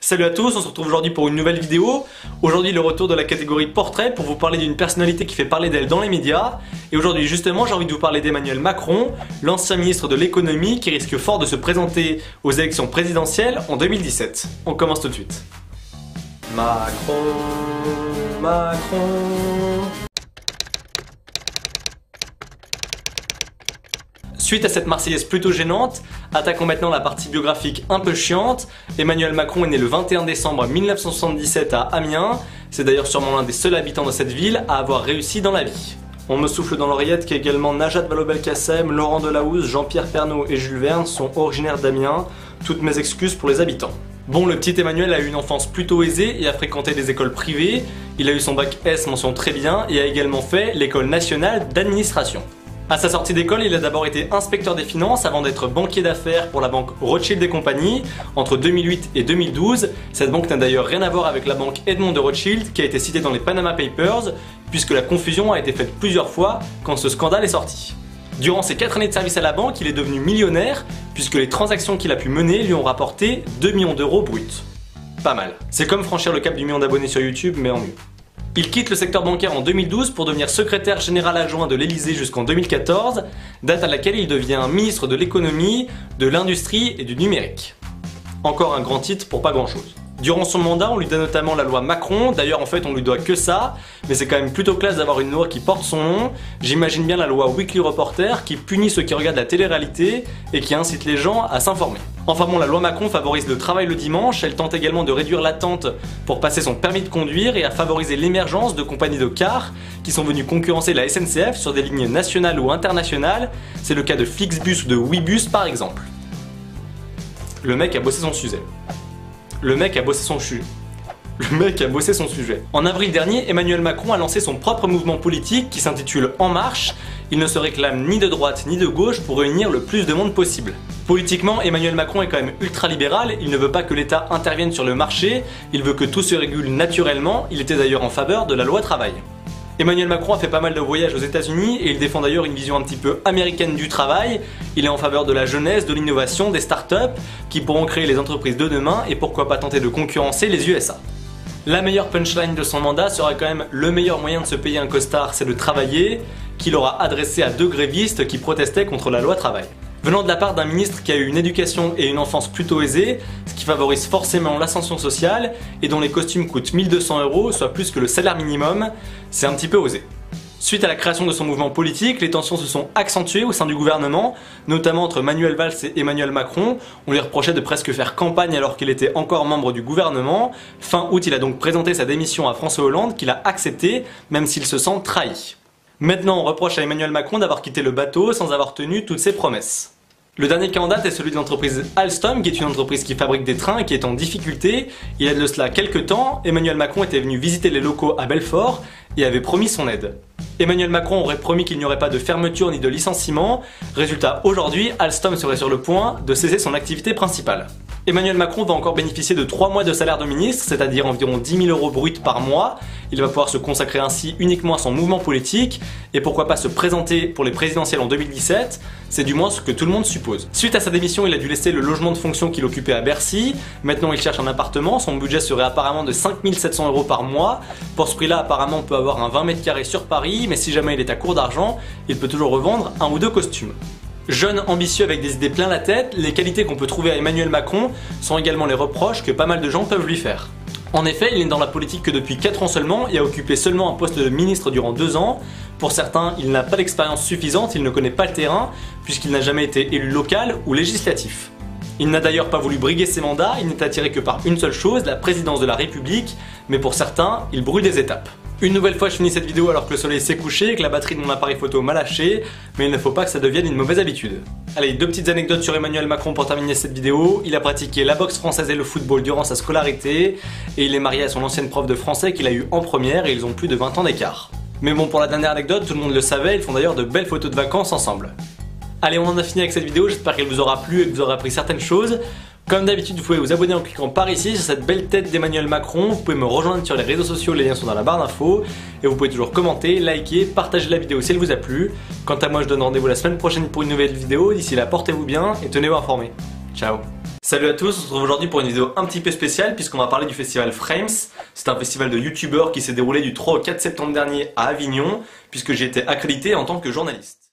Salut à tous, on se retrouve aujourd'hui pour une nouvelle vidéo. Aujourd'hui le retour de la catégorie portrait pour vous parler d'une personnalité qui fait parler d'elle dans les médias. Et aujourd'hui justement j'ai envie de vous parler d'Emmanuel Macron, l'ancien ministre de l'économie qui risque fort de se présenter aux élections présidentielles en 2017. On commence tout de suite. Macron. Suite à cette Marseillaise plutôt gênante, attaquons maintenant la partie biographique un peu chiante. Emmanuel Macron est né le 21 décembre 1977 à Amiens. C'est d'ailleurs sûrement l'un des seuls habitants de cette ville à avoir réussi dans la vie. On me souffle dans l'oreillette qu'également Najat Vallaud-Belkacem, Laurent Delahousse, Jean-Pierre Pernaut et Jules Verne sont originaires d'Amiens. Toutes mes excuses pour les habitants. Bon, le petit Emmanuel a eu une enfance plutôt aisée et a fréquenté des écoles privées. Il a eu son bac S mention très bien et a également fait l'école nationale d'administration. À sa sortie d'école, il a d'abord été inspecteur des finances avant d'être banquier d'affaires pour la banque Rothschild et compagnie entre 2008 et 2012. Cette banque n'a d'ailleurs rien à voir avec la banque Edmond de Rothschild qui a été citée dans les Panama Papers puisque la confusion a été faite plusieurs fois quand ce scandale est sorti. Durant ses 4 années de service à la banque, il est devenu millionnaire puisque les transactions qu'il a pu mener lui ont rapporté 2 millions d'euros bruts. Pas mal. C'est comme franchir le cap du million d'abonnés sur YouTube mais en mieux. Il quitte le secteur bancaire en 2012 pour devenir secrétaire général adjoint de l'Elysée jusqu'en 2014, date à laquelle il devient ministre de l'économie, de l'industrie et du numérique. Encore un grand titre pour pas grand chose. Durant son mandat, on lui donne notamment la loi Macron, d'ailleurs en fait on lui doit que ça, mais c'est quand même plutôt classe d'avoir une loi qui porte son nom. J'imagine bien la loi Weekly Reporter qui punit ceux qui regardent la télé-réalité et qui incite les gens à s'informer. Enfin bon, la loi Macron favorise le travail le dimanche, elle tente également de réduire l'attente pour passer son permis de conduire et à favoriser l'émergence de compagnies de cars qui sont venues concurrencer la SNCF sur des lignes nationales ou internationales, c'est le cas de Flixbus ou de Ouibus par exemple. Le mec a bossé son sujet. En avril dernier, Emmanuel Macron a lancé son propre mouvement politique qui s'intitule En Marche. Il ne se réclame ni de droite ni de gauche pour réunir le plus de monde possible. Politiquement, Emmanuel Macron est quand même ultra-libéral, il ne veut pas que l'État intervienne sur le marché, il veut que tout se régule naturellement, il était d'ailleurs en faveur de la loi travail. Emmanuel Macron a fait pas mal de voyages aux États-Unis et il défend d'ailleurs une vision un petit peu américaine du travail. Il est en faveur de la jeunesse, de l'innovation, des startups qui pourront créer les entreprises de demain et pourquoi pas tenter de concurrencer les USA. La meilleure punchline de son mandat sera quand même le meilleur moyen de se payer un costard, c'est de travailler, qu'il aura adressé à 2 grévistes qui protestaient contre la loi travail. Venant de la part d'un ministre qui a eu une éducation et une enfance plutôt aisée, ce qui favorise forcément l'ascension sociale et dont les costumes coûtent 1200 €, soit plus que le salaire minimum, c'est un petit peu osé. Suite à la création de son mouvement politique, les tensions se sont accentuées au sein du gouvernement, notamment entre Manuel Valls et Emmanuel Macron. On lui reprochait de presque faire campagne alors qu'il était encore membre du gouvernement. Fin août, il a donc présenté sa démission à François Hollande, qu'il a accepté, même s'il se sent trahi. Maintenant, on reproche à Emmanuel Macron d'avoir quitté le bateau sans avoir tenu toutes ses promesses. Le dernier cas en date est celui de l'entreprise Alstom, qui est une entreprise qui fabrique des trains et qui est en difficulté. Il y a de cela quelques temps, Emmanuel Macron était venu visiter les locaux à Belfort et avait promis son aide. Emmanuel Macron aurait promis qu'il n'y aurait pas de fermeture ni de licenciement. Résultat, aujourd'hui, Alstom serait sur le point de cesser son activité principale. Emmanuel Macron va encore bénéficier de 3 mois de salaire de ministre, c'est-à-dire environ 10 000 € bruts par mois. Il va pouvoir se consacrer ainsi uniquement à son mouvement politique et pourquoi pas se présenter pour les présidentielles en 2017, c'est du moins ce que tout le monde suppose. Suite à sa démission, il a dû laisser le logement de fonction qu'il occupait à Bercy. Maintenant, il cherche un appartement, son budget serait apparemment de 5 700 € par mois. Pour ce prix-là, apparemment, on peut avoir un 20 m² sur Paris, mais si jamais il est à court d'argent, il peut toujours revendre 1 ou 2 costumes. Jeune, ambitieux avec des idées plein la tête, les qualités qu'on peut trouver à Emmanuel Macron sont également les reproches que pas mal de gens peuvent lui faire. En effet, il n'est dans la politique que depuis 4 ans seulement et a occupé seulement un poste de ministre durant 2 ans. Pour certains, il n'a pas d'expérience suffisante, il ne connaît pas le terrain puisqu'il n'a jamais été élu local ou législatif. Il n'a d'ailleurs pas voulu briguer ses mandats, il n'est attiré que par une seule chose, la présidence de la République, mais pour certains, il brûle des étapes. Une nouvelle fois, je finis cette vidéo alors que le soleil s'est couché et que la batterie de mon appareil photo m'a lâché, mais il ne faut pas que ça devienne une mauvaise habitude. Allez, 2 petites anecdotes sur Emmanuel Macron pour terminer cette vidéo. Il a pratiqué la boxe française et le football durant sa scolarité, et il est marié à son ancienne prof de français qu'il a eu en première et ils ont plus de 20 ans d'écart. Mais bon, pour la dernière anecdote, tout le monde le savait, ils font d'ailleurs de belles photos de vacances ensemble. Allez, on en a fini avec cette vidéo, j'espère qu'elle vous aura plu et que vous aurez appris certaines choses. Comme d'habitude, vous pouvez vous abonner en cliquant par ici sur cette belle tête d'Emmanuel Macron. Vous pouvez me rejoindre sur les réseaux sociaux, les liens sont dans la barre d'infos. Et vous pouvez toujours commenter, liker, partager la vidéo si elle vous a plu. Quant à moi, je donne rendez-vous la semaine prochaine pour une nouvelle vidéo. D'ici là, portez-vous bien et tenez-vous informés. Ciao. Salut à tous, on se retrouve aujourd'hui pour une vidéo un petit peu spéciale puisqu'on va parler du festival Frames. C'est un festival de youtubeurs qui s'est déroulé du 3 au 4 septembre dernier à Avignon puisque j'ai été accrédité en tant que journaliste.